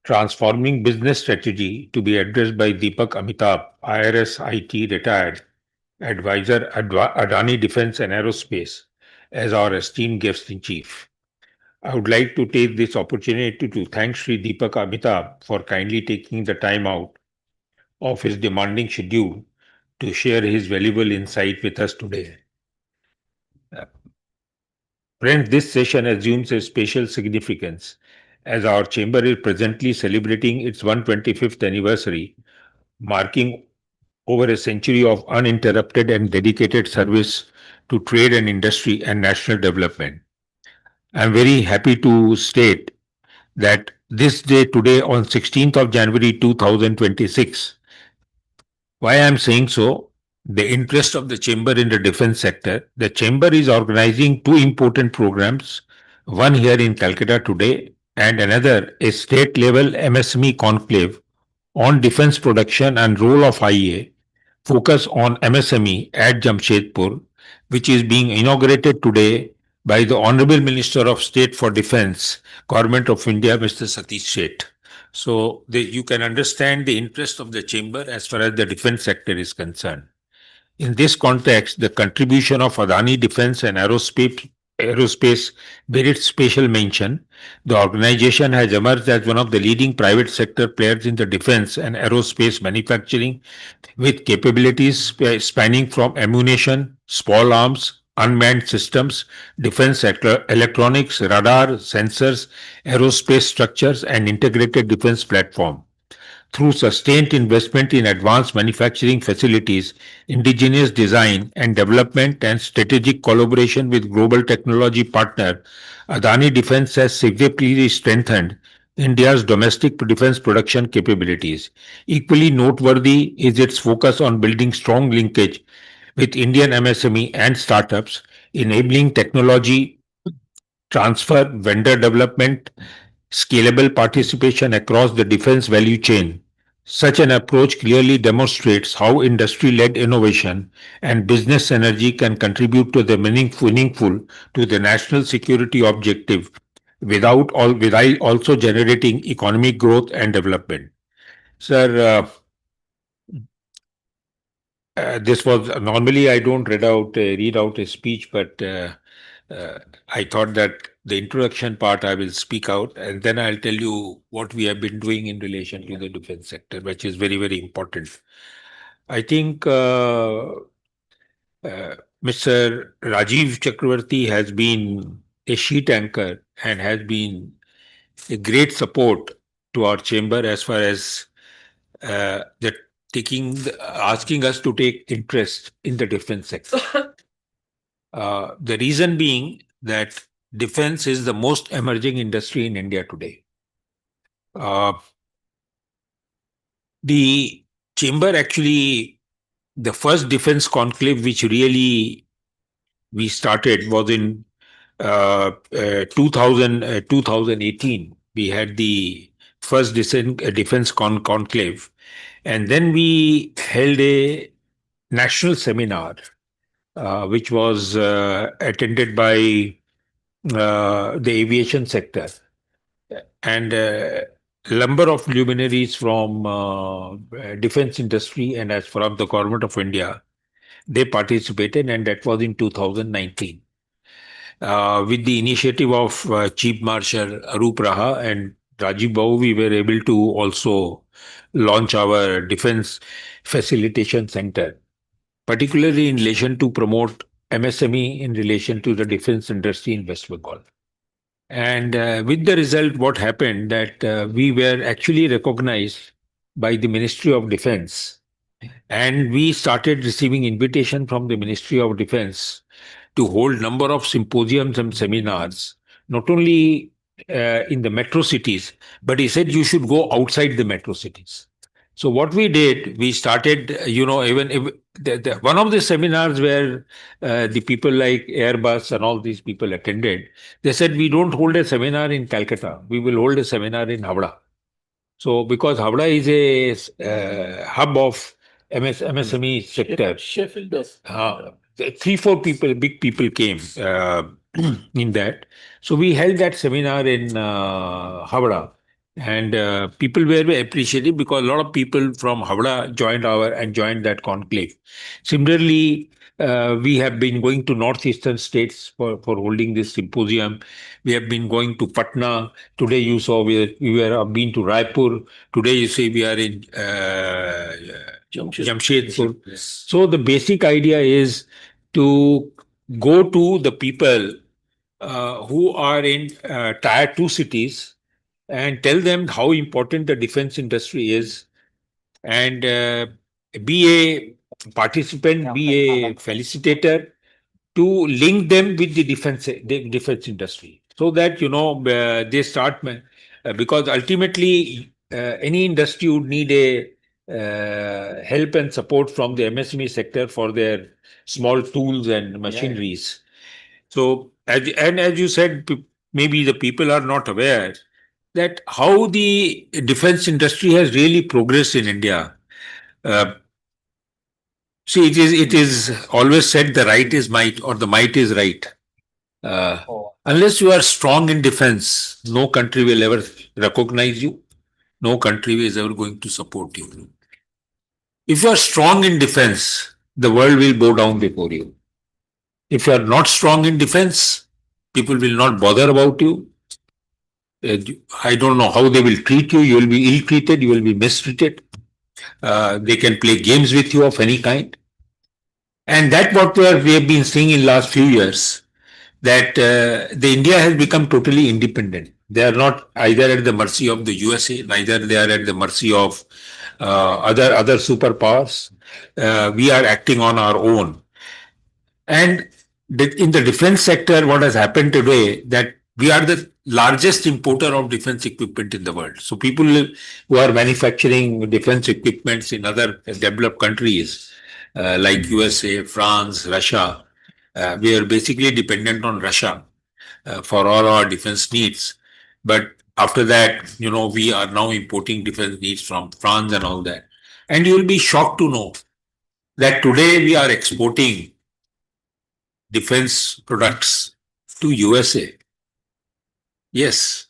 Transforming Business Strategy, to be addressed by Deepak Amitabh, IRS IT retired advisor, Adani Defense and Aerospace, as our esteemed guest in chief. I would like to take this opportunity to thank Sri Deepak Amitabh for kindly taking the time out of his demanding schedule to share his valuable insight with us today. Uh, Friends, this session assumes a special significance as our chamber is presently celebrating its 125th anniversary, marking over a century of uninterrupted and dedicated service to trade and industry and national development. I am very happy to state that this day today on 16th of January 2026, why I am saying so, the interest of the chamber in the defense sector, the chamber is organizing two important programs, one here in Calcutta today and another a state level MSME conclave on defense production and role of IA, focus on MSME at Jamshedpur, which is being inaugurated today by the Honorable Minister of State for Defense, Government of India, Mr. Satish Sheth. So you can understand the interest of the chamber as far as the defense sector is concerned. In this context, the contribution of Adani Defense and Aerospace merits special mention. The organization has emerged as one of the leading private sector players in the defense and aerospace manufacturing with capabilities spanning from ammunition, small arms, unmanned systems, defense electronics, radar, sensors, aerospace structures, and integrated defense platform. Through sustained investment in advanced manufacturing facilities, indigenous design and development, and strategic collaboration with global technology partner, Adani Defense has significantly strengthened India's domestic defense production capabilities. Equally noteworthy is its focus on building strong linkage with Indian MSME and startups, enabling technology transfer, vendor development, scalable participation across the defense value chain. Such an approach clearly demonstrates how industry led innovation and business synergy can contribute to the meaningful to the national security objective without also generating economic growth and development. Sir, this was normally I don't read out a speech, but I thought that the introduction part I will speak out, and then I'll tell you what we have been doing in relation to the defense sector, which is very, very important. I think Mr. Rajiv Chakravarti has been a sheet anchor and has been a great support to our chamber as far as the asking us to take interest in the defense sector. The reason being that defense is the most emerging industry in India today. The chamber actually, the first defense conclave which really we started was in 2018. We had the first defense conclave, and then we held a national seminar which was attended by the aviation sector and number of luminaries from defense industry and as from the government of India. They participated, and that was in 2019. With the initiative of Chief Marshal Arup Raha and Rajiv Babu, we were able to also launch our Defense Facilitation Center, particularly in relation to promote MSME in relation to the defense industry in West Bengal. And with the result, what happened that we were actually recognized by the Ministry of Defense, and we started receiving invitation from the Ministry of Defense to hold number of symposiums and seminars, not only in the metro cities, but he said you should go outside the metro cities. So what we did, we started, even if one of the seminars where the people like Airbus and all these people attended, they said, we don't hold a seminar in Calcutta, we will hold a seminar in Havda. So because Havda is a hub of MSME sector. Sheffield does. 3-4 people, big people came in that. So we held that seminar in Havda. And people were very appreciative because a lot of people from Havda joined that conclave. Similarly, we have been going to northeastern states for holding this symposium. We have been going to Patna. Today you saw we were been to Raipur. Today you see we are in Jamshedpur. Yes. So the basic idea is to go to the people who are in tier two cities and tell them how important the defense industry is, and be a participant, be a felicitator, to link them with the defense industry, so that they start because ultimately any industry would need a help and support from the MSME sector for their small tools and machineries. So, as you said, maybe the people are not aware that how the defense industry has really progressed in India. Uh, See, it is always said the right is might or the might is right. Unless you are strong in defense, no country will ever recognize you. No country is ever going to support you. If you are strong in defense, the world will bow down before you. If you are not strong in defense, people will not bother about you. I don't know how they will treat you. You will be ill treated. You will be mistreated. They can play games with you of any kind. And that what we have been seeing in last few years, that the India has become totally independent. They are not either at the mercy of the USA, neither they are at the mercy of other superpowers. We are acting on our own. And in the defense sector, what has happened today, that we are the largest importer of defense equipment in the world. So people who are manufacturing defense equipments in other developed countries like USA, France, Russia, we are basically dependent on Russia for all our defense needs. But after that, we are now importing defense needs from France and all that. And you will be shocked to know that today we are exporting defense products to USA. Yes,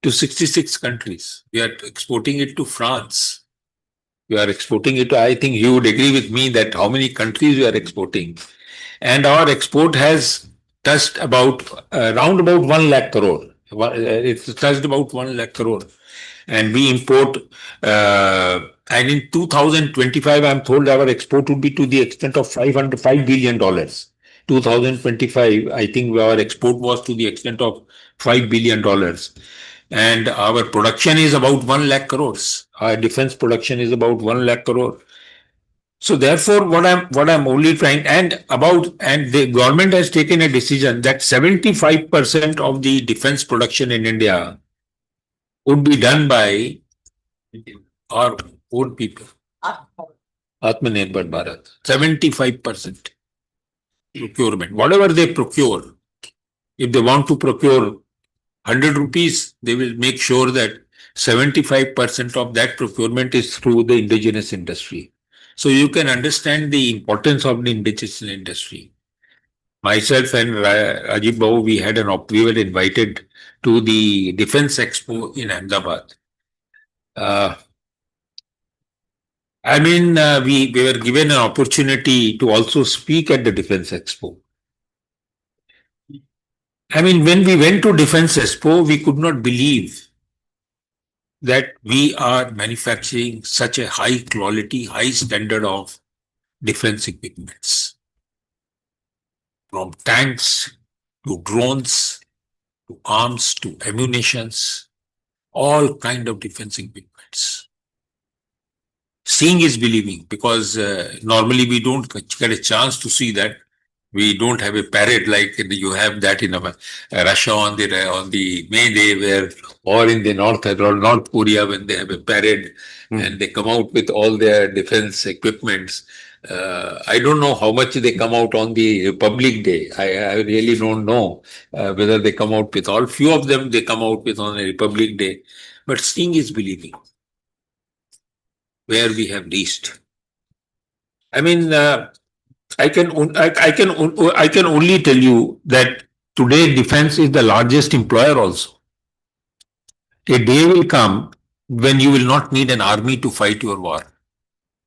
to 66 countries. We are exporting it to France. We are exporting it to, I think you would agree with me that how many countries we are exporting. And our export has touched about around about 1 lakh crore. It's touched about 1 lakh crore. And we import, and in 2025, I'm told our export would be to the extent of $5 billion. 2025, I think our export was to the extent of $5 billion. And our production is about 1 lakh crores. Our defense production is about 1 lakh crore. So therefore, what I'm only trying, and the government has taken a decision that 75% of the defense production in India would be done by our own people. Atmanirbhar Bharat. 75% procurement. Whatever they procure, if they want to procure 100 rupees, they will make sure that 75% of that procurement is through the indigenous industry. So you can understand the importance of the indigenous industry. Myself and Rajiv Babu, we were invited to the Defense Expo in Ahmedabad. We were given an opportunity to also speak at the Defense Expo. When we went to Defense Expo, we could not believe that we are manufacturing such a high quality, high standard of defense equipments. From tanks to drones to arms to ammunitions, all kind of defense equipments. Seeing is believing, because normally we don't get a chance to see that. We don't have a parade like you have that in Russia on the May Day, where, or in the North Korea, when they have a parade and they come out with all their defense equipments. I don't know how much they come out on the Republic Day. I really don't know whether they come out with all. Few of them they come out with on a Republic Day. But seeing is believing. Where we have reached. I can only tell you that today defense is the largest employer also. a day will come when you will not need an army to fight your war.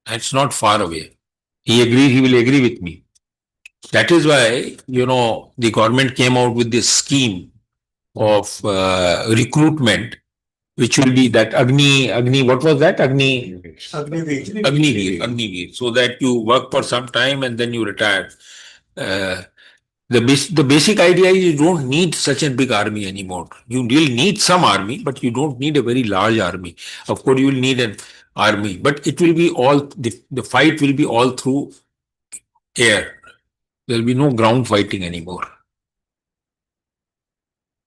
It's not far away. He will agree with me. That is why, the government came out with this scheme of recruitment, which will be that Agni, what was that? Agniveer, so that you work for some time and then you retire. Uh, the basic idea is you don't need such a big army anymore. You will need some army, but you don't need a very large army. Of course, you will need an army, but it will be the fight will be all through air. There will be no ground fighting anymore.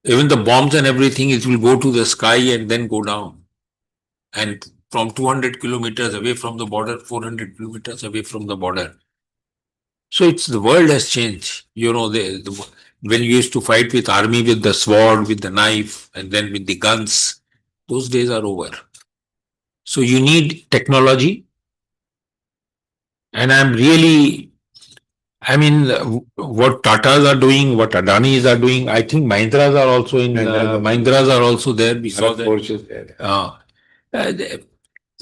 Even the bombs and everything, it will go to the sky and then go down. And from 200 kilometers away from the border, 400 kilometers away from the border. So the world has changed. When you used to fight with army with the sword, with the knife, and then with the guns, those days are over. So you need technology. And what Tatas are doing, what Adanis are doing, I think Mahindras are also Mahindras are also there. We saw that.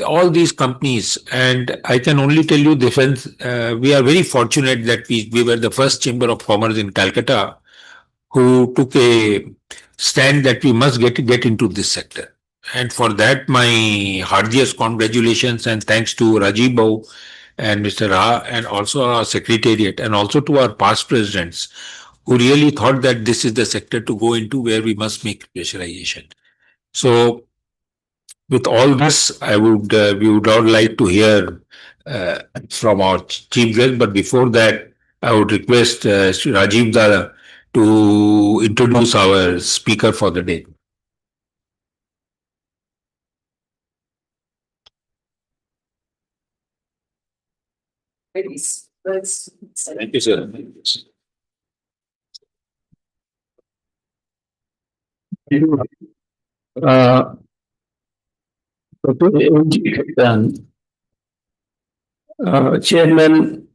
All these companies, and I can only tell you defense, we are very fortunate that we were the first Chamber of Commerce in Calcutta who took a stand that we must get into this sector. And for that, my heartiest congratulations and thanks to Rajiv Bhau and Mr. Rao and also our secretariat and also to our past presidents who really thought that this is the sector to go into where we must make specialization. So with all this, we would all like to hear from our chief guest. But before that, I would request Rajiv Dada to introduce our speaker for the day. Thank you, sir. Chairman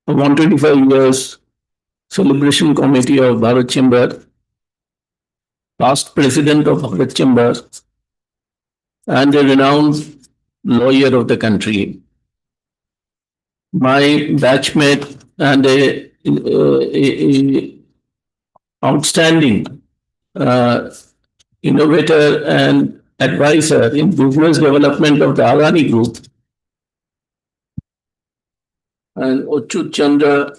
of 125 years Celebration Committee of Bharat Chamber, past president of Bharat Chamber, and a renowned lawyer of the country. My batchmate and a outstanding innovator and advisor in business development of the Adani Group, and Achyut Chandra,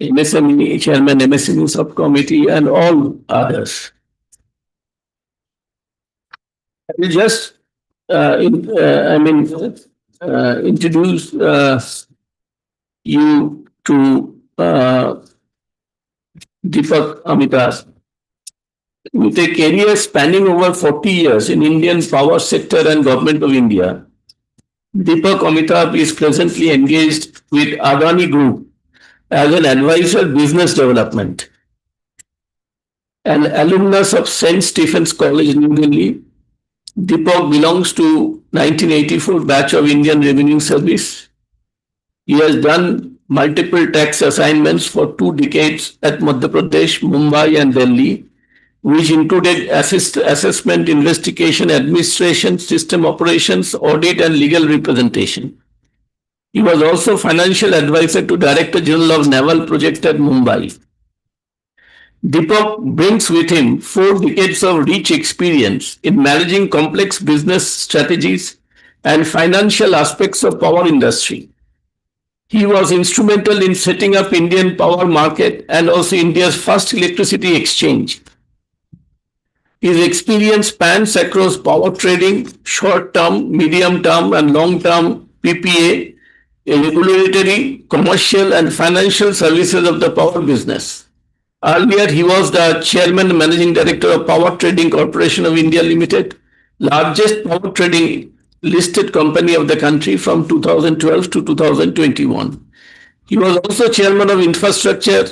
MSME chairman, MSME subcommittee, and all others. I will just introduce you to Deepak Amitabh. With a career spanning over 40 years in Indian power sector and Government of India, Deepak Amitabh is presently engaged with Adani Group as an advisor business development. An alumnus of St. Stephen's College, New Delhi, Deepak belongs to 1984 batch of Indian Revenue Service. He has done multiple tax assignments for 2 decades at Madhya Pradesh, Mumbai and Delhi, which included assessment, investigation, administration, system operations, audit and legal representation. He was also financial advisor to Director General of Naval Project at Mumbai. Deepak brings with him 4 decades of rich experience in managing complex business strategies and financial aspects of power industry. He was instrumental in setting up Indian power market and also India's first electricity exchange. His experience spans across power trading, short-term, medium-term and long-term PPA, regulatory, commercial and financial services of the power business. Earlier, he was the chairman and managing director of Power Trading Corporation of India Limited, largest power trading listed company of the country from 2012 to 2021. He was also chairman of infrastructure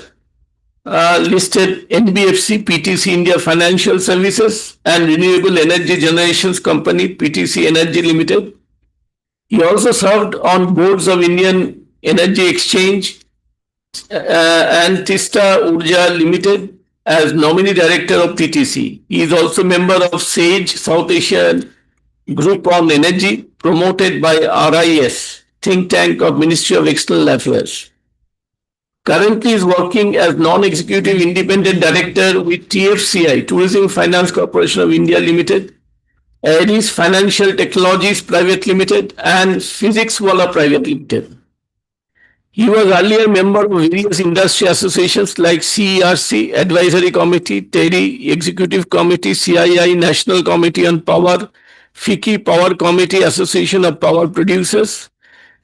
listed NBFC PTC India Financial Services and Renewable Energy Generations Company PTC Energy Limited. He also served on boards of Indian Energy Exchange and Tista Urja Limited as nominee director of TTC. He is also member of SAGE, South Asian Group on Energy, promoted by RIS, think tank of Ministry of External Affairs. Currently is working as non-executive independent director with TFCI, Tourism Finance Corporation of India Limited, Aries Financial Technologies Private Limited, and Physics Wala Private Limited. He was earlier member of various industry associations like CERC, Advisory Committee, TERI, Executive Committee, CII, National Committee on Power, FICCI, Power Committee, Association of Power Producers.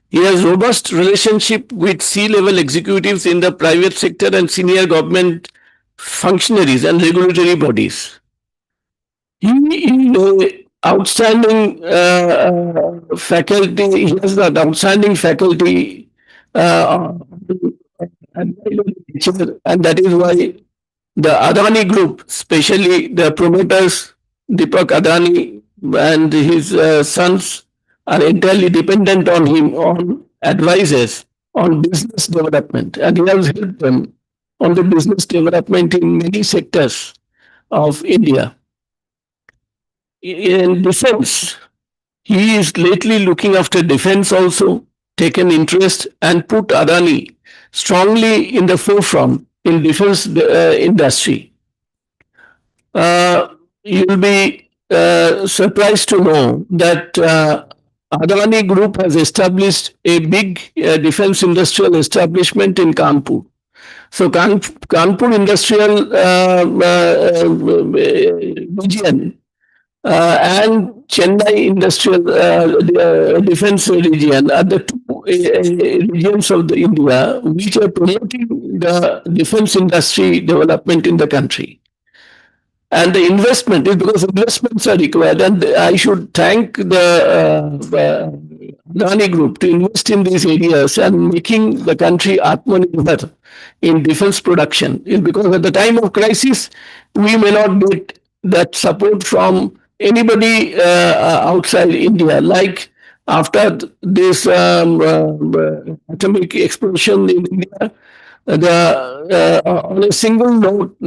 He has robust relationship with C-level executives in the private sector and senior government functionaries and regulatory bodies. He is outstanding faculty. He has an outstanding faculty, and that is why the Adani Group, especially the promoters, Deepak Adani and his sons, are entirely dependent on him, on advices on business development, and he has helped them on the business development in many sectors of India. In defense, he is lately looking after defense also, taken interest and put Adani strongly in the forefront in defense industry. You will be surprised to know that Adani Group has established a big defense industrial establishment in Kanpur. So Kanpur industrial region and Chennai industrial defense region are the two regions of the India which are promoting the defense industry development in the country. And the investment is because investments are required, and I should thank the Adani Group to invest in these areas and making the country Atmanirbhar in defense production. Because at the time of crisis, we may not get that support from anybody outside India. Like after this atomic explosion in India, on a single note,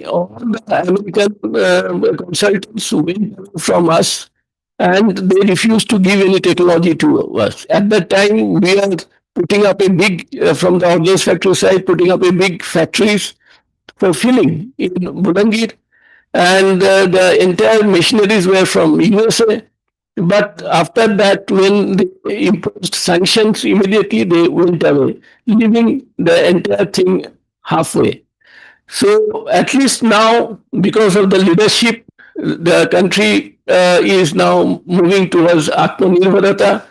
all the American consultants went from us and they refused to give any technology to us. At that time, we are putting up a big, from the ordnance factory side, putting up a big factories for filling in Budangir, and the entire machineries were from USA. But after that, when they imposed sanctions, immediately they went away, leaving the entire thing halfway. So at least now, because of the leadership, the country is now moving towards Atmanirbharata.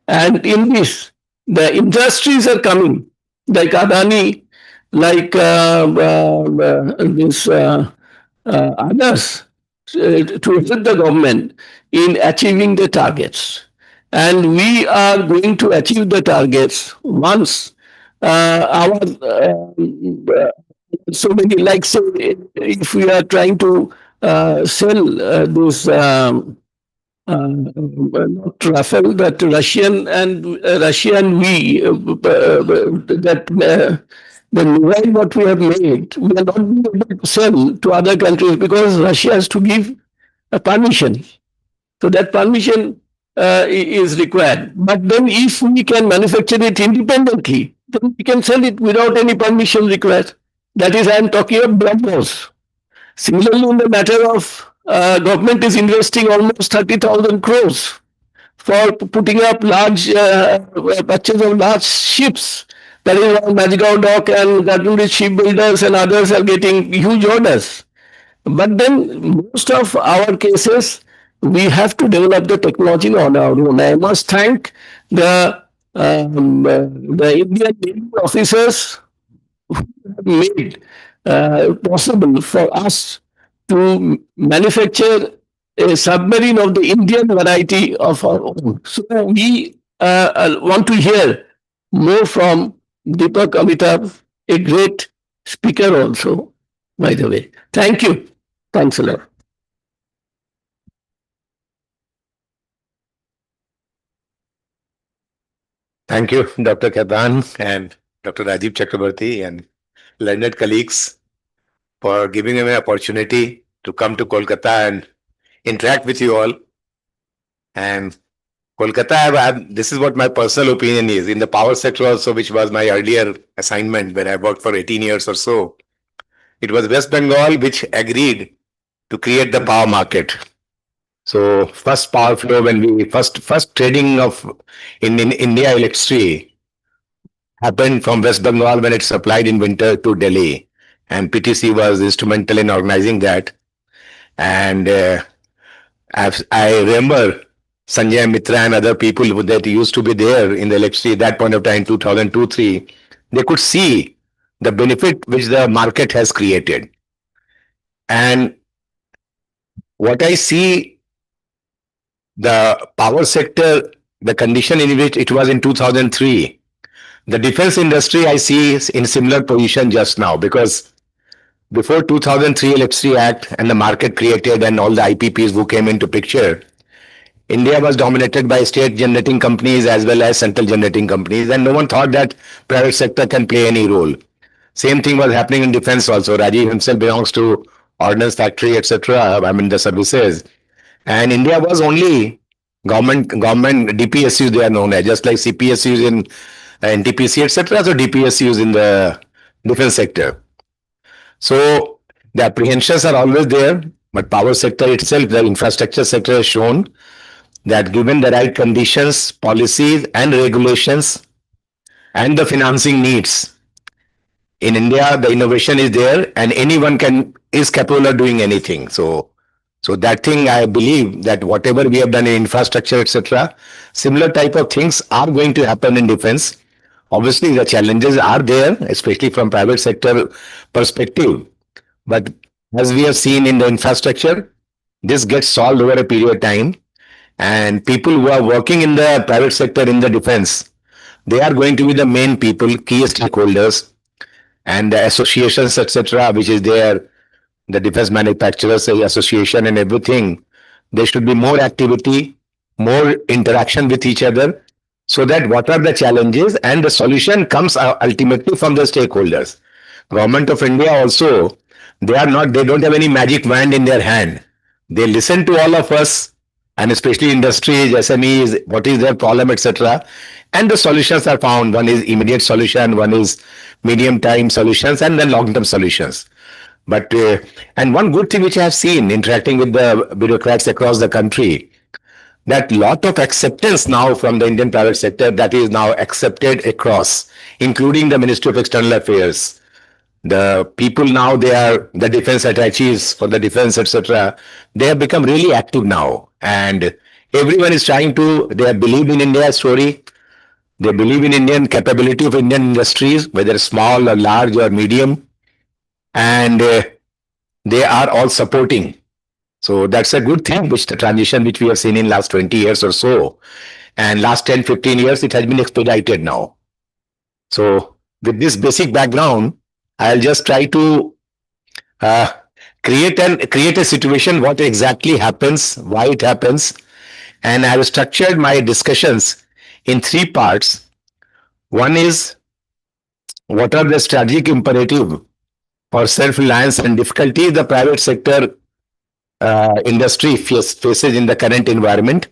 And in this, the industries are coming, like Adani, like this others, to help the government in achieving the targets. And we are going to achieve the targets once our so many, like say, if we are trying to sell those not Rafale, but Russian and that the missile what we have made, we are not being able to sell to other countries because Russia has to give a permission. So that permission is required. But then if we can manufacture it independently, then we can sell it without any permission required. That is, I am talking of BrahMos. Similarly, in the matter of government is investing almost 30,000 crores for putting up large purchase of large ships. That is why Majgaon Dock and Gadgil shipbuilders and others are getting huge orders. But then most of our cases, we have to develop the technology on our own. I must thank the Indian Navy officers who have made possible for us to manufacture a submarine of the Indian variety of our own. So we want to hear more from Deepak Amitabh, a great speaker also, by the way. Thank you. Thanks a lot. Thank you, Dr. Khetan and Dr. Rajiv Chakrabarti and learned colleagues for giving me an opportunity to come to Kolkata and interact with you all. And Kolkata, this is what my personal opinion is. In the power sector also, which was my earlier assignment where I worked for 18 years or so, it was West Bengal which agreed to create the power market. So first power flow when we first trading of in India electricity happened from West Bengal when it supplied in winter to Delhi, and PTC was instrumental in organizing that. And I remember Sanjay Mitra and other people that used to be there in the electricity at that point of time, 2002-3, they could see the benefit which the market has created. And what I see, the power sector, the condition in which it was in 2003, the defense industry I see is in similar position just now, because before 2003 Electricity Act and the market created and all the IPPs who came into picture, India was dominated by state generating companies as well as central generating companies, and no one thought that private sector can play any role. Same thing was happening in defense also. Rajiv himself belongs to ordnance factory, etc. I mean the services. And India was only government DPSUs, they are known as, just like CPSUs in NTPC, etc. So DPSUs in the defense sector. So the apprehensions are always there, but power sector itself, the infrastructure sector has shown that given the right conditions, policies and regulations and the financing needs, in India the innovation is there and anyone is capable of doing anything. So that thing, I believe that whatever we have done in infrastructure, etc., similar type of things are going to happen in defense. Obviously, the challenges are there, especially from private sector perspective. But as we have seen in the infrastructure, this gets solved over a period of time. And people who are working in the private sector in the defense, they are going to be the main people, key stakeholders, and the associations, etc., which is there, the Defense Manufacturers Association and everything. There should be more activity, more interaction with each other, so that what are the challenges and the solution comes ultimately from the stakeholders. Government of India also, they don't have any magic wand in their hand. They listen to all of us, and especially industries, SMEs, what is their problem, etc. And the solutions are found. One is immediate solution, one is medium time solutions, and then long term solutions. But and one good thing which I have seen interacting with the bureaucrats across the country, that lot of acceptance now from the Indian private sector, that is now accepted across, including the Ministry of External Affairs. The people now, they are the defense attaches for the defense, etc. They have become really active now, and everyone is trying to, they believe in India's story. They believe in Indian capability of Indian industries, whether small or large or medium, and they are all supporting. So that's a good thing, which the transition which we have seen in last 20 years or so, and last 10, 15 years, it has been expedited now. So with this basic background, I'll just try to create a situation, what exactly happens, why it happens, and I have structured my discussions in three parts. One is, what are the strategic imperative for self-reliance and difficulty the private sector industry faces in the current environment.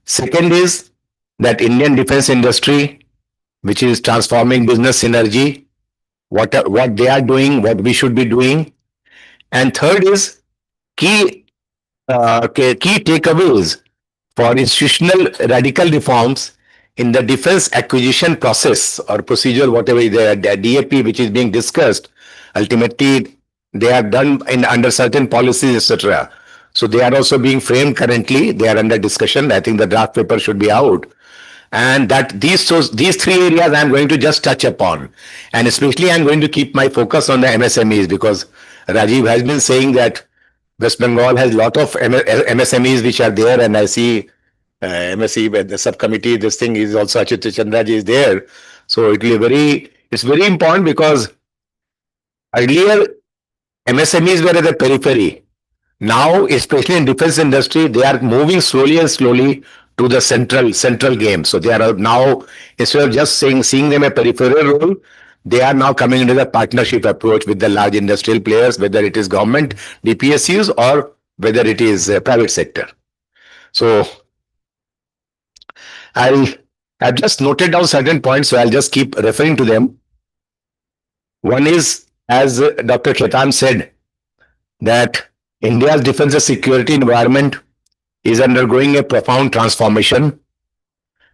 Second is that Indian defense industry, which is transforming business synergy, what they are doing, what we should be doing. And third is key takeaways for institutional radical reforms in the defense acquisition process or procedure, whatever the DAP which is being discussed. Ultimately, they are done under certain policies, etc. So they are also being framed currently. They are under discussion. I think the draft paper should be out. And that these three areas I'm going to just touch upon. And especially I'm going to keep my focus on the MSMEs, because Rajiv has been saying that West Bengal has a lot of MSMEs which are there, and I see MSE, the subcommittee, this thing is also Achitya Chandraji is there. So it's very important, because earlier MSMEs were at the periphery. Now, especially in defense industry, they are moving slowly to the central game. So they are now, instead of just seeing them a peripheral role, they are now coming into the partnership approach with the large industrial players, whether it is government, DPSUs, or whether it is private sector. So I've just noted down certain points, so I'll just keep referring to them. One is, as Dr. Khaitan said, that India's defense and security environment is undergoing a profound transformation,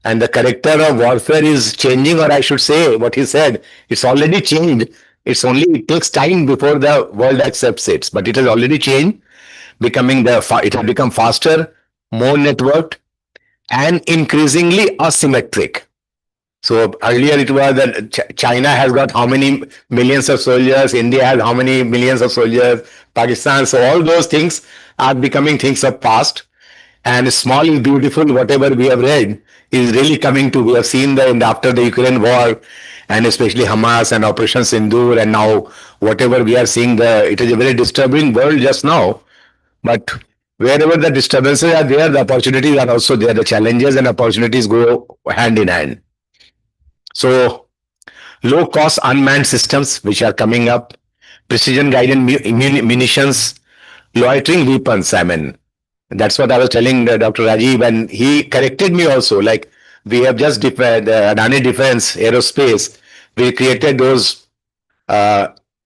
and the character of warfare is changing, or I should say, what he said, it's already changed. It takes time before the world accepts it, but it has already changed, it has become faster, more networked, and increasingly asymmetric. So earlier it was that China has got how many millions of soldiers, India has how many millions of soldiers, Pakistan. So all those things are becoming things of past. And small is beautiful, whatever we have read is really coming to, we have seen after the Ukraine war, and especially Hamas and Operation Sindoor, and now whatever we are seeing, it is a very disturbing world just now. But wherever the disturbances are there, the opportunities are also there. The challenges and opportunities go hand in hand. So low cost unmanned systems which are coming up, precision guided munitions, loitering weapons. I mean, that's what I was telling Dr. Rajiv, and he corrected me also. Like, we have just Adani Defense Aerospace, we created those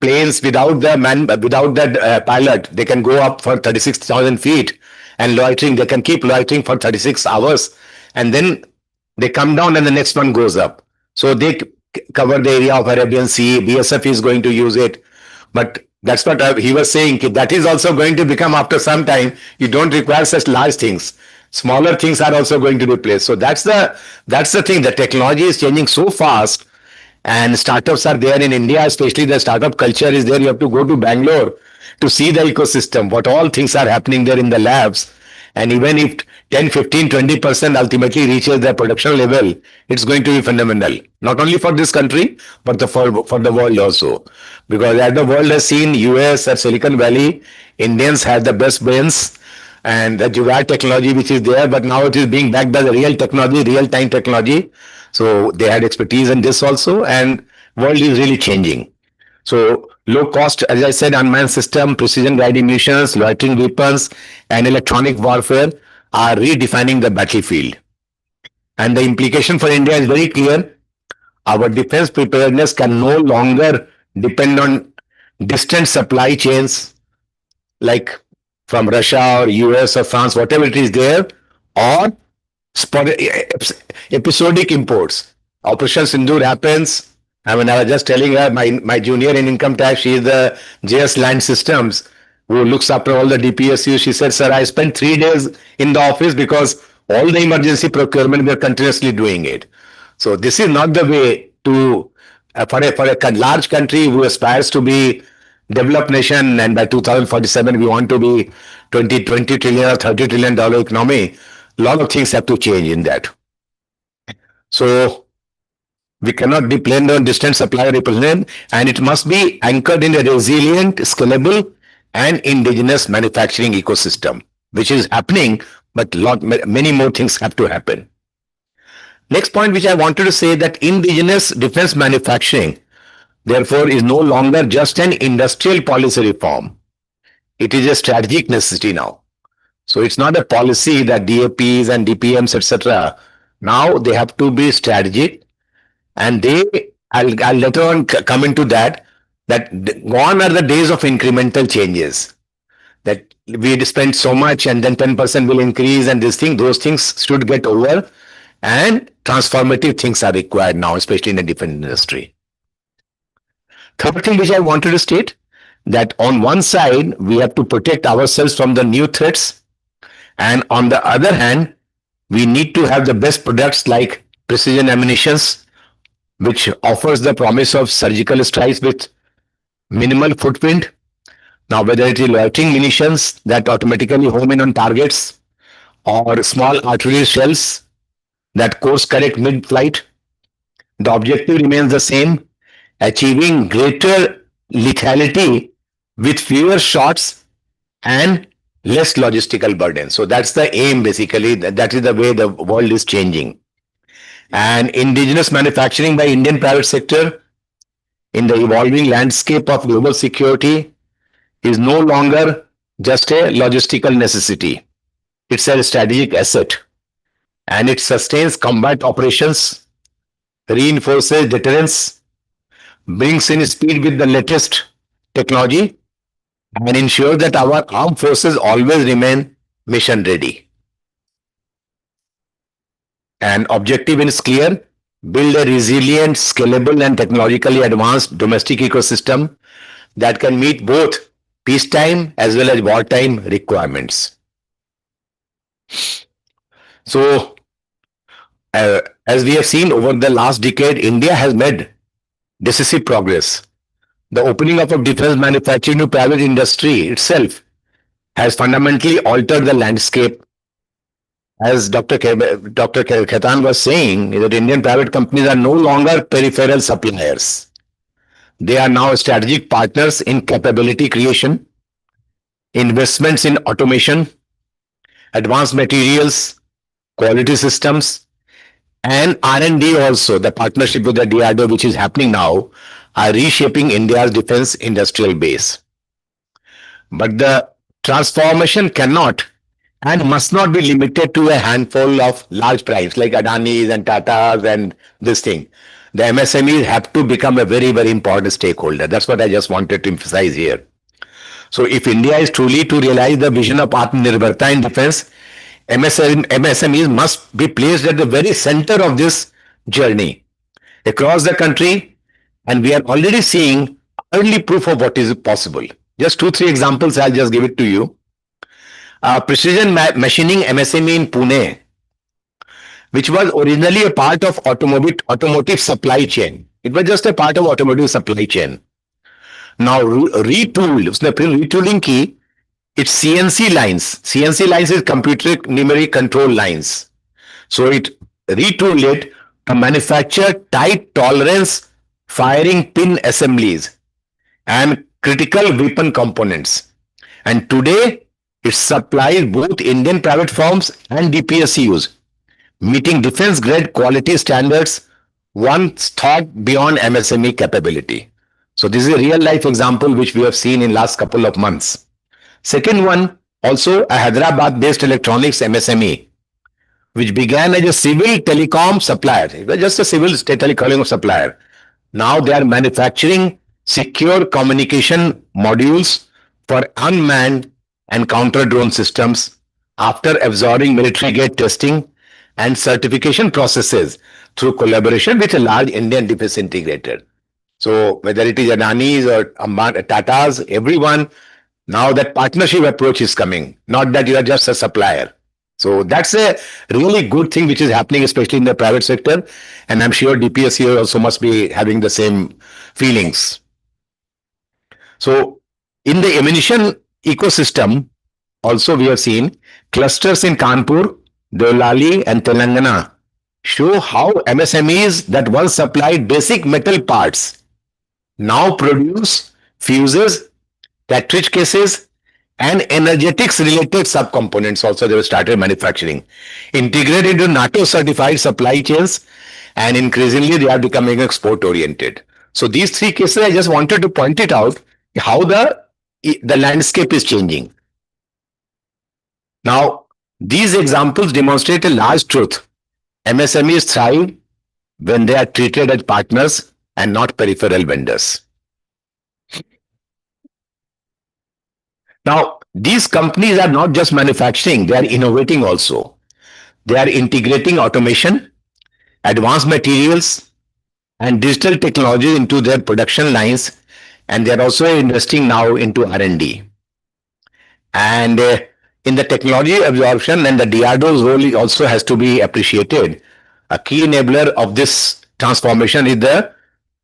planes without the pilot. They can go up for 36,000 feet, and loitering, they can keep loitering for 36 hours, and then they come down and the next one goes up. So they cover the area of Arabian Sea. BSF is going to use it. But that's what he was saying. That is also going to become, after some time, you don't require such large things. Smaller things are also going to be placed. So that's the thing. The technology is changing so fast, and startups are there in India, especially the startup culture is there. You have to go to Bangalore to see the ecosystem, what all things are happening there in the labs. And even if 10, 15, 20% ultimately reaches their production level, it's going to be phenomenal. Not only for this country, but for the world also. Because as the world has seen, US and Silicon Valley, Indians have the best brains and the Jugaad technology which is there, but now it is being backed by the real technology, real-time technology. So they had expertise in this also, and world is really changing. So low cost, as I said, unmanned system, precision guided munitions, loitering weapons, and electronic warfare are redefining the battlefield. And the implication for India is very clear. Our defense preparedness can no longer depend on distant supply chains like from Russia or US or France, whatever it is there, or episodic imports. Operation Sindoor happens. I mean, I was just telling her, my junior in income tax, she is the JS Land Systems, who looks after all the DPSU. She said, sir, I spent 3 days in the office because all the emergency procurement, we are continuously doing it. So this is not the way to, for a large country who aspires to be developed nation, and by 2047 we want to be 20 trillion or $30 trillion economy. A lot of things have to change in that. So we cannot depend on distant supply replacement, and it must be anchored in a resilient, scalable, and indigenous manufacturing ecosystem, which is happening, but many more things have to happen. Next point which I wanted to say, that indigenous defense manufacturing, therefore, is no longer just an industrial policy reform. It is a strategic necessity now. So it's not a policy that DAPs and DPMs, etc. Now they have to be strategic, and I'll later on come into that gone are the days of incremental changes, that we spend so much and then 10% will increase, and those things should get over, and transformative things are required now, especially in the defense industry. Third thing which I wanted to state, that on one side, we have to protect ourselves from the new threats, and on the other hand, we need to have the best products like precision ammunitions, which offers the promise of surgical strikes with minimal footprint. Now, whether it is loitering munitions that automatically home in on targets, or small artillery shells that course correct mid-flight, the objective remains the same: achieving greater lethality with fewer shots and less logistical burden. So that's the aim, basically. That is the way the world is changing. And indigenous manufacturing by Indian private sector in the evolving landscape of global security is no longer just a logistical necessity. It's a strategic asset, and it sustains combat operations, reinforces deterrence, brings in speed with the latest technology, and ensures that our armed forces always remain mission ready. And objective is clear: build a resilient, scalable, and technologically advanced domestic ecosystem that can meet both peacetime as well as wartime requirements. So, as we have seen over the last decade, India has made decisive progress. The opening up of defense manufacturing to private industry itself has fundamentally altered the landscape. As Dr. Khaitan was saying, that Indian private companies are no longer peripheral suppliers. They are now strategic partners in capability creation, investments in automation, advanced materials, quality systems, and R&D also. The partnership with the DRDO, which is happening now, are reshaping India's defense industrial base. But the transformation cannot and must not be limited to a handful of large primes like Adani's and Tata's and this thing. The MSMEs have to become a very, very important stakeholder. That's what I just wanted to emphasize here. So if India is truly to realize the vision of Atmanirbharta in defense, MSMEs must be placed at the very center of this journey across the country, and we are already seeing early proof of what is possible. Just 2-3 examples, I'll just give it to you. Precision machining MSME in Pune, which was originally a part of automotive supply chain. It was just a part of automotive supply chain. Now retooled, उसने फिर retooling की. It's CNC lines. CNC lines is computer numeric control lines. So it retooled it to manufacture tight tolerance firing pin assemblies and critical weapon components. And today it supplies both Indian private firms and DPSUs, meeting defense grade quality standards, one thought beyond MSME capability. So this is a real life example which we have seen in last couple of months. Second one, also a Hyderabad based electronics MSME, which began as a civil telecom supplier. It was just a civil telecom supplier. Now they are manufacturing secure communication modules for unmanned and counter drone systems after absorbing military grade testing and certification processes through collaboration with a large Indian defense integrator. So whether it is Adani's or Tata's, everyone, now that partnership approach is coming, not that you are just a supplier. So that's a really good thing which is happening, especially in the private sector. And I'm sure DPSU also must be having the same feelings. So in the ammunition ecosystem, also we have seen clusters in Kanpur, Deolali and Telangana show how MSMEs that once supplied basic metal parts now produce fuses, cartridge cases, and energetics related subcomponents also they have started manufacturing, integrated into NATO certified supply chains, and increasingly they are becoming export oriented. So these 3 cases, I just wanted to point it out how the landscape is changing. Now, these examples demonstrate a large truth. MSMEs thrive when they are treated as partners and not peripheral vendors. Now, these companies are not just manufacturing, they are innovating also. They are integrating automation, advanced materials, and digital technology into their production lines, and they are also investing now into R&D. And in the technology absorption, and the DRDO's role also has to be appreciated. A key enabler of this transformation is the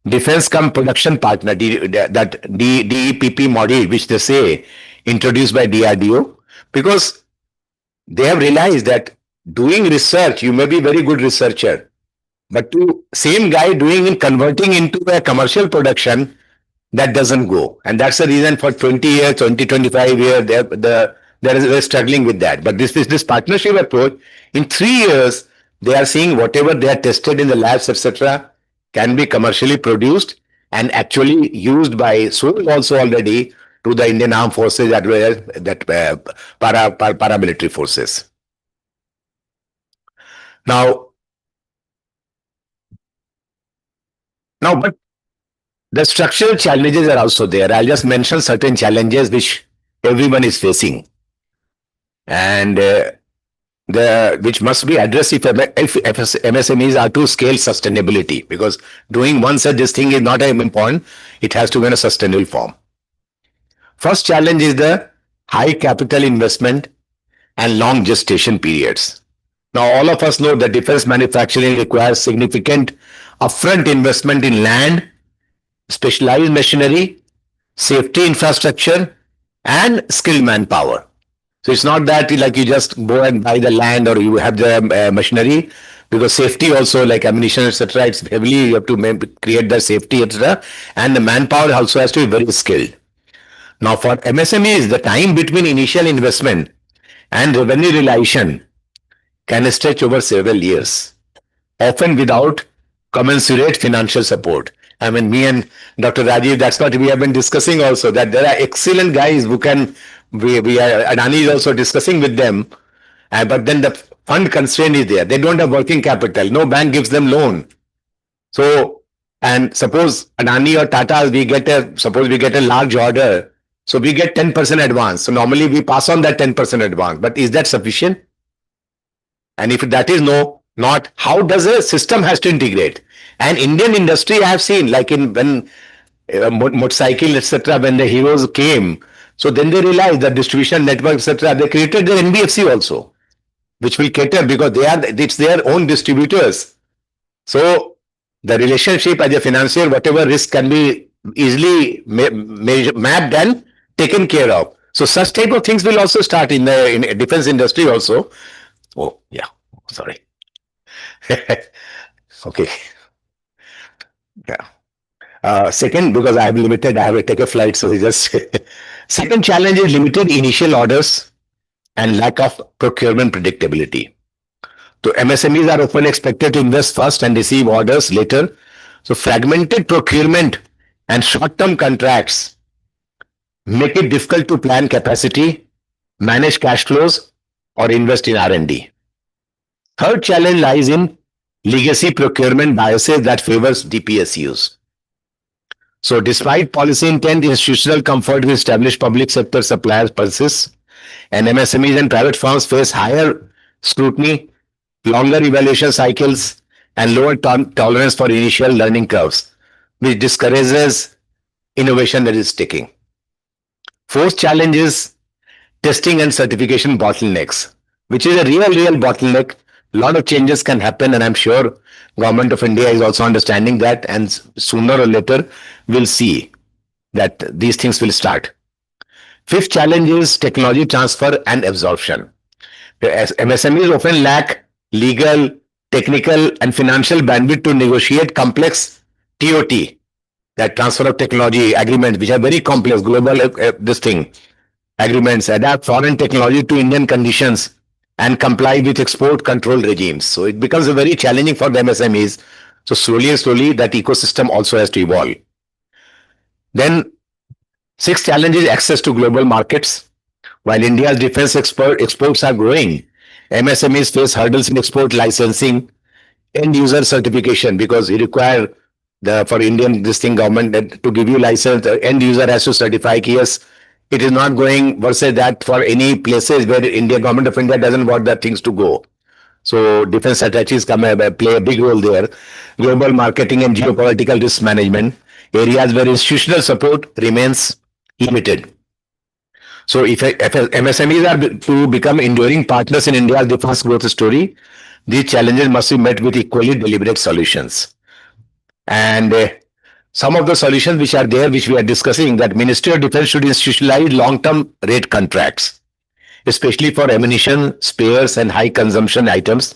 Defense Cum Production Partner, that DEPP model, which they say introduced by DRDO, because they have realized that doing research, you may be very good researcher, but to same guy doing and converting into a commercial production, that doesn't go. And that's the reason for 20 years, 25 years, they're struggling with that. But this partnership approach, in 3 years, they are seeing whatever they are tested in the labs, etc., can be commercially produced and actually used by sold also already to the Indian Armed Forces as well as that paramilitary forces. Now, but the structural challenges are also there. I'll just mention certain challenges which everyone is facing, and which must be addressed if MSMEs are to scale sustainability, because doing one such this thing is not important. It has to be in a sustainable form. First challenge is the high capital investment and long gestation periods. Now, all of us know that defense manufacturing requires significant upfront investment in land, specialized machinery, safety infrastructure, and skilled manpower. So it's not that like you just go and buy the land or you have the machinery, because safety also, like ammunition, etc., it's heavily, you have to create the safety, etc., and the manpower also has to be very skilled. Now, for MSMEs, the time between initial investment and revenue realization can stretch over several years, often without commensurate financial support. I mean, me and Dr. Rajiv, that's what we have been discussing also, that there are excellent guys who can, Adani is also discussing with them, but then the fund constraint is there. They don't have working capital. No bank gives them loan. So, and suppose Adani or Tata, suppose we get a large order, so we get 10% advance. So normally we pass on that 10% advance, but is that sufficient? And if that is not, how does a system has to integrate? And Indian industry, I have seen, like when motorcycle, etc., when the heroes came, so then they realized that distribution network, etc., they created their NBFC also, which will cater, because it's their own distributors. So the relationship as a financier, whatever risk can be easily mapped and taken care of. So such type of things will also start in the defense industry also. Oh, yeah, sorry. Okay. Yeah. Second, because I have limited, I have to take a flight, so just second challenge is limited initial orders and lack of procurement predictability. So MSMEs are often expected to invest first and receive orders later. So fragmented procurement and short-term contracts make it difficult to plan capacity, manage cash flows, or invest in R&D. Third challenge lies in legacy procurement biases that favors DPSUs. So despite policy intent, institutional comfort with established public sector suppliers persists, and MSMEs and private firms face higher scrutiny, longer evaluation cycles, and lower tolerance for initial learning curves, which discourages innovation that is sticking. Fourth challenge is testing and certification bottlenecks, which is a real bottleneck. A lot of changes can happen, and I'm sure Government of India is also understanding that, and sooner or later we'll see that these things will start. Fifth challenge is technology transfer and absorption. MSMEs often lack legal, technical, and financial bandwidth to negotiate complex TOT, that transfer of technology agreements, which are very complex, global agreements, adapt foreign technology to Indian conditions, and comply with export control regimes. So it becomes very challenging for the MSMEs. So slowly that ecosystem also has to evolve. Then sixth challenge is access to global markets. While India's defense exports are growing, MSMEs face hurdles in export licensing, end user certification, because you require for Indian government to give you license, the end user has to certify. Yes, it is not going versus that for any places where Government of India doesn't want the things to go. So defense strategies play a big role there. Global marketing and geopolitical risk management, areas where institutional support remains limited. So if MSMEs are to become enduring partners in India's defense growth story, these challenges must be met with equally deliberate solutions. And some of the solutions which are there, which we are discussing, that Ministry of Defense should institutionalize long-term rate contracts, especially for ammunition, spares, and high consumption items.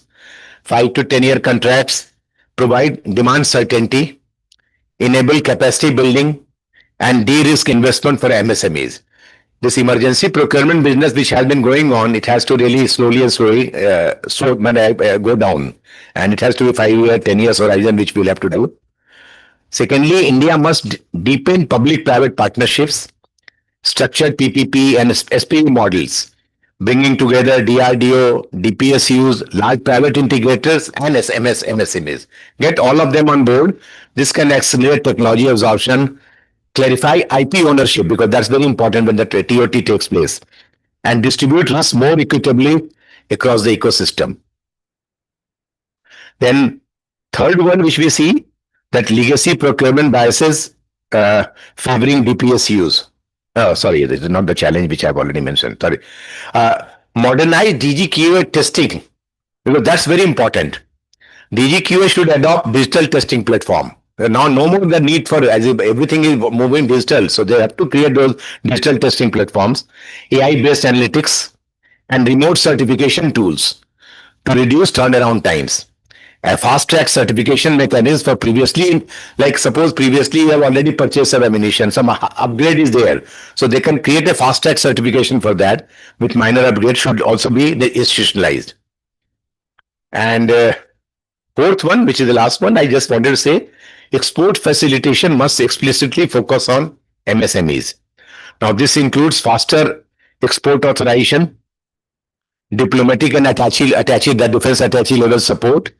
5 to 10 year contracts provide demand certainty, enable capacity building, and de-risk investment for MSMEs. This emergency procurement business, which has been going on, it has to really slowly go down, and it has to be 5 year, 10 years horizon, which we'll have to do. Secondly, India must deepen public-private partnerships, structured PPP and SPV models, bringing together DRDO, DPSUs, large private integrators, and MSMEs. Get all of them on board. This can accelerate technology absorption, clarify IP ownership, because that's very important when the TOT takes place, and distribute risk more equitably across the ecosystem. Then, third one, which we see, that legacy procurement biases favoring DPSUs. Oh, sorry, this is not the challenge which I've already mentioned. Sorry. Modernize DGQA testing, because that's very important. DGQA should adopt digital testing platform. Now, no more the need for, as if everything is moving digital, so they have to create those digital testing platforms, AI-based analytics, and remote certification tools to reduce turnaround times. A fast track certification mechanism for previously, like suppose previously you have already purchased some ammunition, some upgrade is there. So they can create a fast track certification for that with minor upgrade should also be institutionalized. And fourth one, which is the last one, I just wanted to say, export facilitation must explicitly focus on MSMEs. Now this includes faster export authorization, diplomatic and attaché, the defense attaché level support,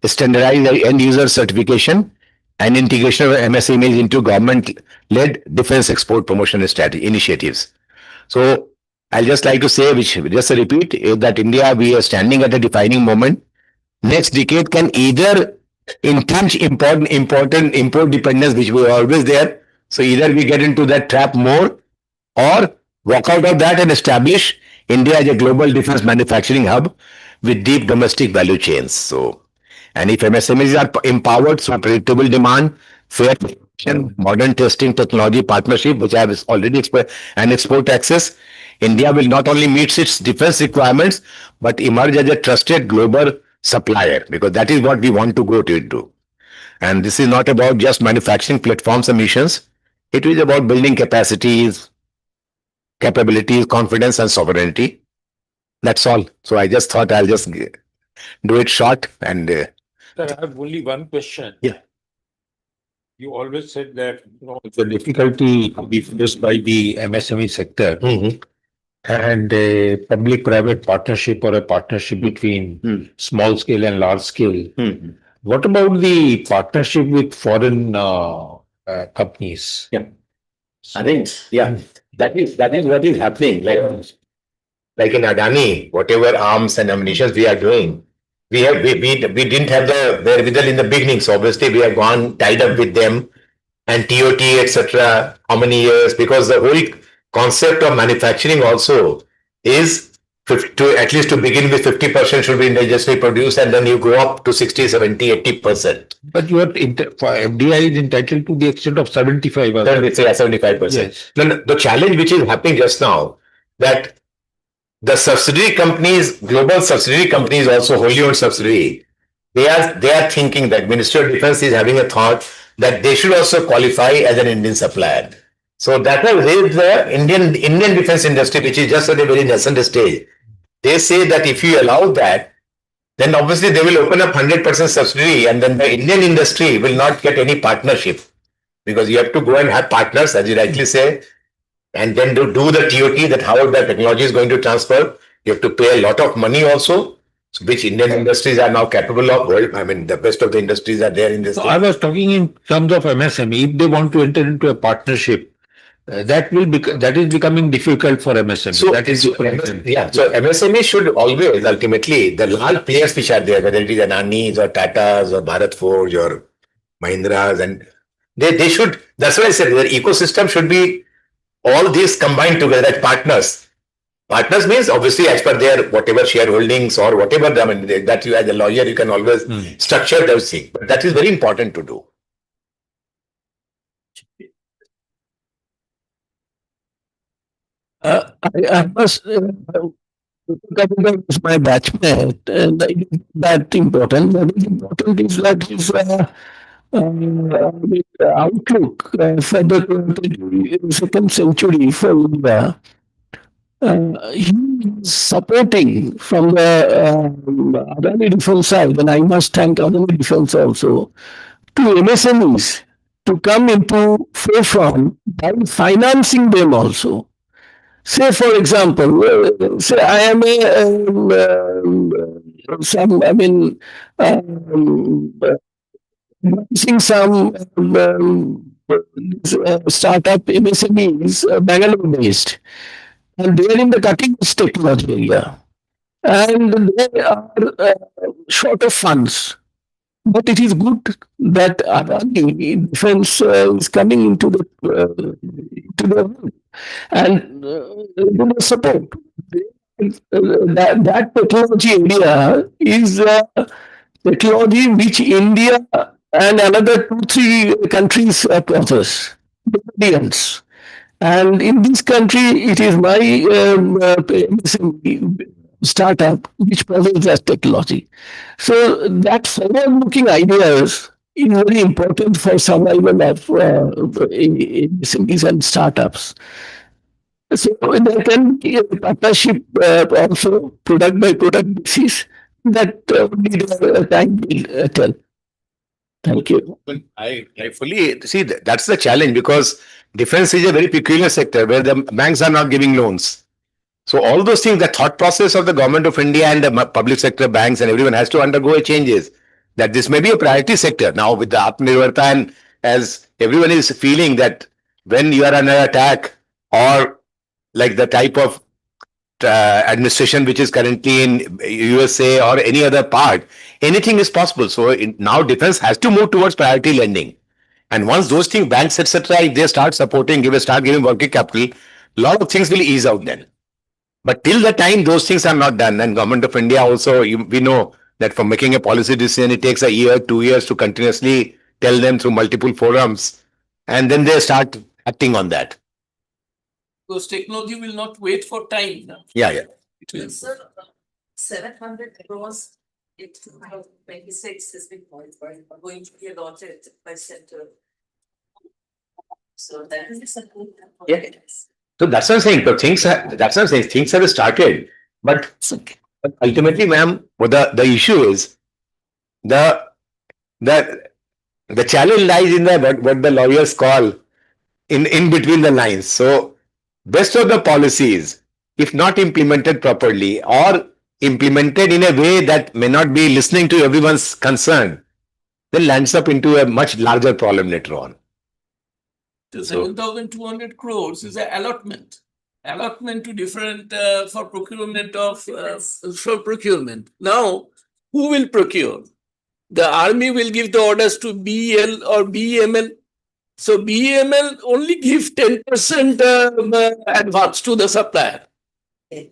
standardized end user certification, and integration of MSMEs into government-led defense export promotion strategy initiatives. So I'll just like to say, which just a repeat, is that India, we are standing at a defining moment. Next decade can either entrench import dependence, which were always there. So either we get into that trap more, or walk out of that and establish India as a global defense manufacturing hub with deep domestic value chains. So, and if MSMEs are empowered through predictable demand, fair competition, modern testing technology partnership, which I have already explained, and export access, India will not only meet its defense requirements, but emerge as a trusted global supplier, because that is what we want to go to into. And this is not about just manufacturing platforms and missions. It is about building capacities, capabilities, confidence, and sovereignty. That's all. So I just thought I'll just do it short and. Sir, I have only one question. Yeah. You always said that the difficulty to be faced by the MSME sector and a public-private partnership or a partnership between small scale and large scale. What about the partnership with foreign companies? Yeah. I think, yeah, that is what is happening. Like in Adani, whatever arms and ammunition we are doing, we didn't have the wherewithal in the beginning. So obviously we have gone tied up with them and TOT, etc. How many years? Because the whole concept of manufacturing also is to at least to begin with 50% should be indigenously produced, and then you go up to 60, 70, 80%. But you are for FDI is entitled to the extent of 75%. 75%. Yes. Then the challenge which is happening just now, that the subsidiary companies, global subsidiary companies, also wholly owned subsidiary, they are thinking that Ministry of Defense is having a thought that they should also qualify as an Indian supplier. So that has raised the Indian defense industry, which is just at a very nascent stage. They say that if you allow that, then obviously they will open up 100% subsidiary, and then the Indian industry will not get any partnership, because you have to go and have partners, as you rightly say, and then do the TOT, that how the technology is going to transfer. You have to pay a lot of money also, which Indian industries are now capable of. Well, I mean, the best of the industries are there in this. So I was talking in terms of MSME. If they want to enter into a partnership, that is becoming difficult for MSME. So that is So MSME should always ultimately, the large players which are there, whether it is Adanis or Tatas or Bharat Forge or Mahindras, and they should. That's why I said their ecosystem should be all these combined together as partners. Partners means obviously as per their whatever shareholdings or whatever. I mean, that you as a lawyer you can always structure those things, but that is very important to do. I must my batchmate, and that important. What is important is that his outlook for the second century for India. He is supporting from the Adani Defense side, and I must thank Adani Defense also, to MSMEs to come into forefront by financing them also. Say, for example, say I am seeing some startup MSMEs, Bangalore based, and they are in the cutting edge technology area, and they are short of funds. But it is good that Adani Defense is coming into the and support. That technology area is technology which India and another 2-3 countries possess. Nobody else. And in this country, it is my startup which possesses that technology. So that forward-looking ideas is very important for survival of SMEs and startups. So there can be a partnership also product by product basis that need time will tell. Thank you. I fully see that's the challenge, because defense is a very peculiar sector where the banks are not giving loans. So all those things, the thought process of the government of India and the public sector banks and everyone has to undergo a changes. That this may be a priority sector now with the Atmanirbharta, and as everyone is feeling that when you are under attack, or like the type of administration which is currently in USA or any other part, anything is possible. So now defense has to move towards priority lending. And once those things, banks, etc., if they start supporting, start giving working capital, a lot of things will ease out then. But till the time those things are not done, and government of India also, we know that for making a policy decision, it takes a year, 2 years to continuously tell them through multiple forums, and then they start acting on that. Because technology will not wait for time. Yeah. It will. Sir, 700 crores in 2026 has been going to be allotted by center. So that is a good. Yeah. So that's what I'm saying. So things have started, but ultimately, ma'am, what the issue is, the challenge lies in what the lawyers call in between the lines. So best of the policies, if not implemented properly or implemented in a way that may not be listening to everyone's concern, then lands up into a much larger problem later on. So 7,200 crores is an allotment. Allotment to different for procurement of for procurement. Now, who will procure? The army will give the orders to BEL or BEML. So BEML only give 10% advance to the supplier.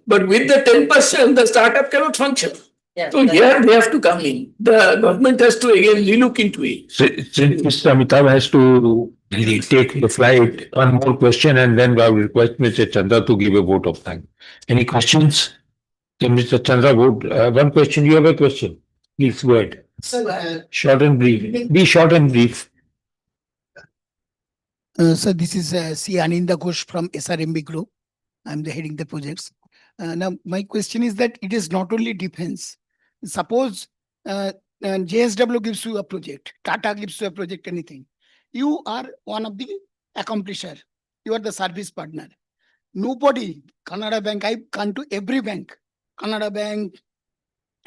But with the 10%, the startup cannot function. Yeah, So here they have to come in. The government has to again relook into it. Since Mr. Amitabh has to take the flight, one more question, and then I will request Mr. Chandra to give a vote of thanks. Any questions? Can Mr. Chandra vote? One question. You have a question? Please go ahead. Sir, Short and brief. Be short and brief. so this is C. Aninda Ghosh from SRMB Group. I'm the heading the projects. Now, my question is that it is not only defense. Suppose JSW gives you a project, Tata gives you a project, anything. You are one of the accomplisher. You are the service partner. Nobody, Canada Bank, I've gone to every bank, Canada Bank,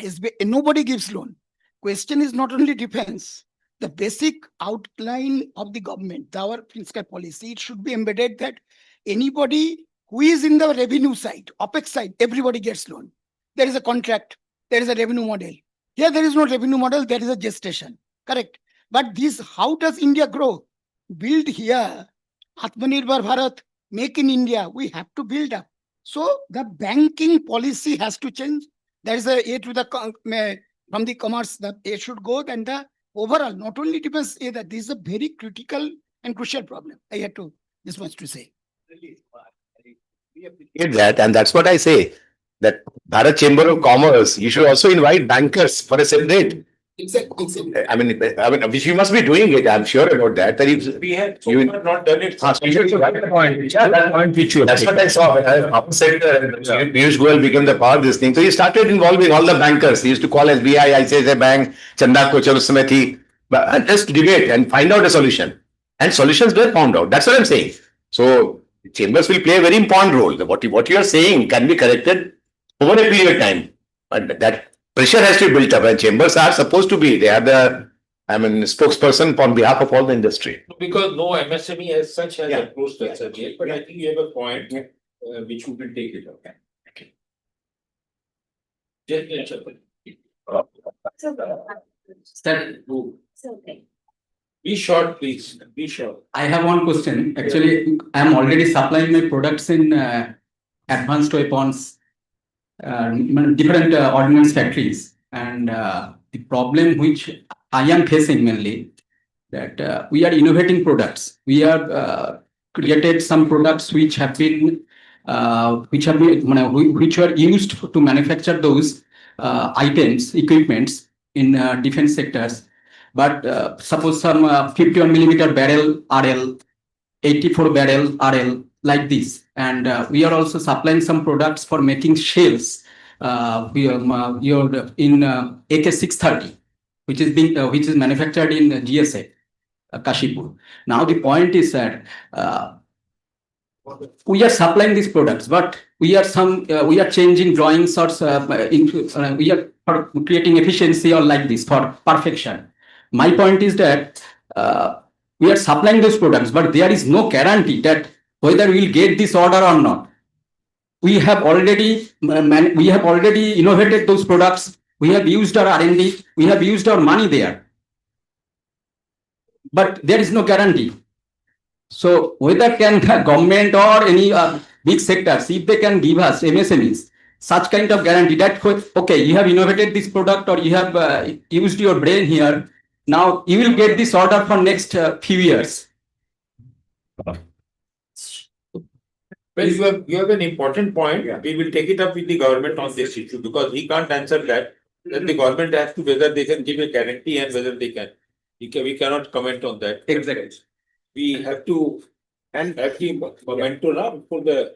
SBI, nobody gives loan. Question is not only defense. The basic outline of the government, our fiscal policy, it should be embedded that anybody who is in the revenue side, OPEX side, everybody gets loan. There is a contract, there is a revenue model. Here there is no revenue model, there is a gestation. Correct. But this, how does India grow? Build here, Atmanirbhar Bharat, make in India, we have to build up. So the banking policy has to change. There is a A to the, from the commerce, the A should go, then the overall, not only depends that this is a very critical and crucial problem. I had to, this much to say. That, and that's what I say, that Bharat Chamber of Commerce, you should also invite bankers for a separate. Exactly. I mean, which you must be doing it. I'm sure about that. That if We had you not done it. you should invite the point. Yeah, that point which you have That's what taken. I saw when I was sector. Piyush Goyal became the power of this thing. So he started involving all the bankers. He used to call SBI, ICICI Bank, Chanda Kochar, Usme thi. But just debate and find out a solution. and solutions were found out. That's what I'm saying. So chambers will play a very important role. What you are saying can be corrected over a period of time, but that pressure has to be built up, and chambers are supposed to be, they are the, I mean, spokesperson on behalf of all the industry. Because no MSME as such has Yeah. approached that subject, but I think you have a point which we will take it up. Okay. Sir, Be short, please. Be short. I have one question. Actually, I am already supplying my products in advanced weapons, different ordnance factories. And the problem which I am facing mainly that we are innovating products. We have created some products which were used to manufacture those items, equipments in defense sectors. But suppose some 51 millimeter barrel RL, 84 barrel RL, like this. And we are also supplying some products for making shells. In AK-630, which is manufactured in GSA, Kashipur. Now the point is that we are supplying these products, but we are changing drawings or we are creating efficiency or like this for perfection. My point is that we are supplying those products, but there is no guarantee that whether we will get this order or not. We have already innovated those products. We have used our R&D. We have used our money there, but there is no guarantee. So whether can the government or any big sectors, if they can give us MSMEs such kind of guarantee that okay, you have innovated this product or you have used your brain here. Now you will get this order for next few years. Well, you have an important point. We will take it up with the government on this issue because he can't answer that. Then the government has to whether they can give a guarantee and whether they can. We cannot comment on that. Exactly. We have to have the momentum now for the.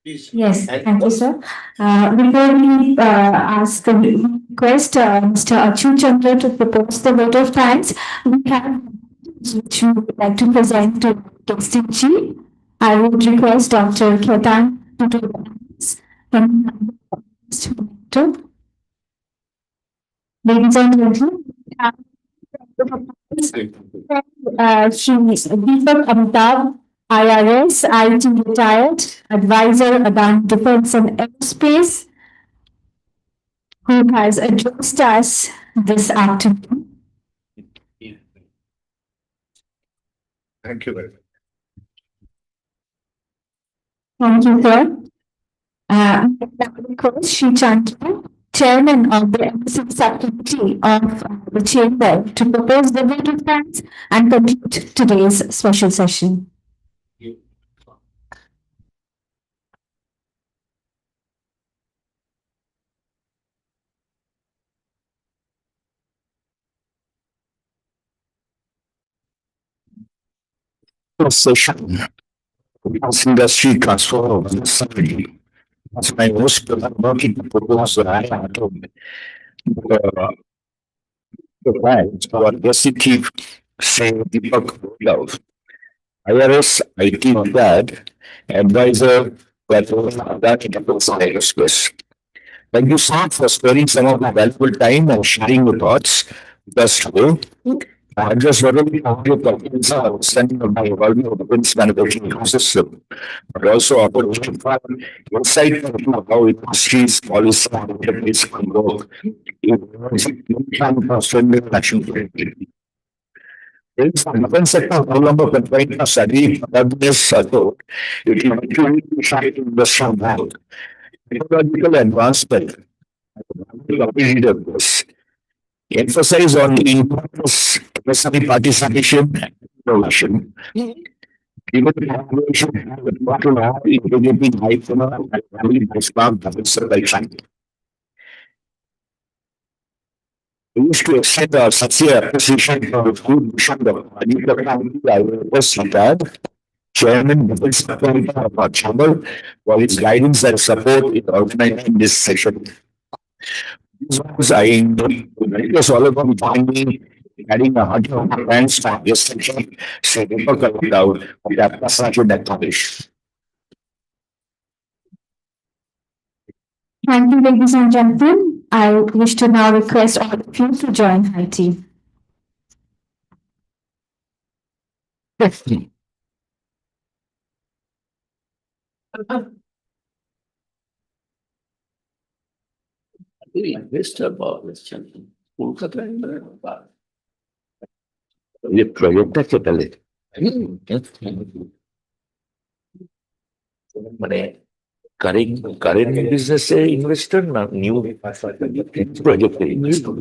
Please. Yes, thank you, sir. Before we ask the request, Mr. Achyut Chandra to propose the vote of thanks, we have which we would like to present to guest in chief. I would request Dr. Ketan to do this. Ladies and gentlemen, Deepak Amitabh, IRS, IT retired, advisor about defense and aerospace, who has addressed us this afternoon. Thank you very much. Thank you, sir. Shri Chandra, Chairman of the MSC Subcommittee of the Chamber, to propose the vote of thanks and conclude today's special session. Session because industry transfer of necessary. That's my most working proposal. I have to provide our executive say Deepak Love, IRS IT dad, advisor that aerospace. Thank you, sir, for sparing some of the valuable time and sharing your thoughts with us today. I just really found your companies are understanding of my evolving of the defense manufacturing ecosystem, but also opportunity for insight into how industries, policy, and enterprise can work in Australian national security. The defense sector is no longer confined to study preparedness alone. It is actually industrial growth, technological advancement, emphasize on the importance of MSME participation and innovation. Given the population has a total of integrating high and family benchmark government supply chain. We wish to extend our sincere appreciation for the good mission of Anita County, IRS retired, Chairman Defense Department of our chamber, for his guidance and support in organizing this session. I request all of you to join me Adding 100 friends for yesterday, say Deepak Amitap, we have personally established. Thank you, ladies and gentlemen. I wish to now request all of you to join High Tea. ये প্রজেক্টটা কেটালে মানে current current বিজনেসে investor না new প্রজেক্টে investor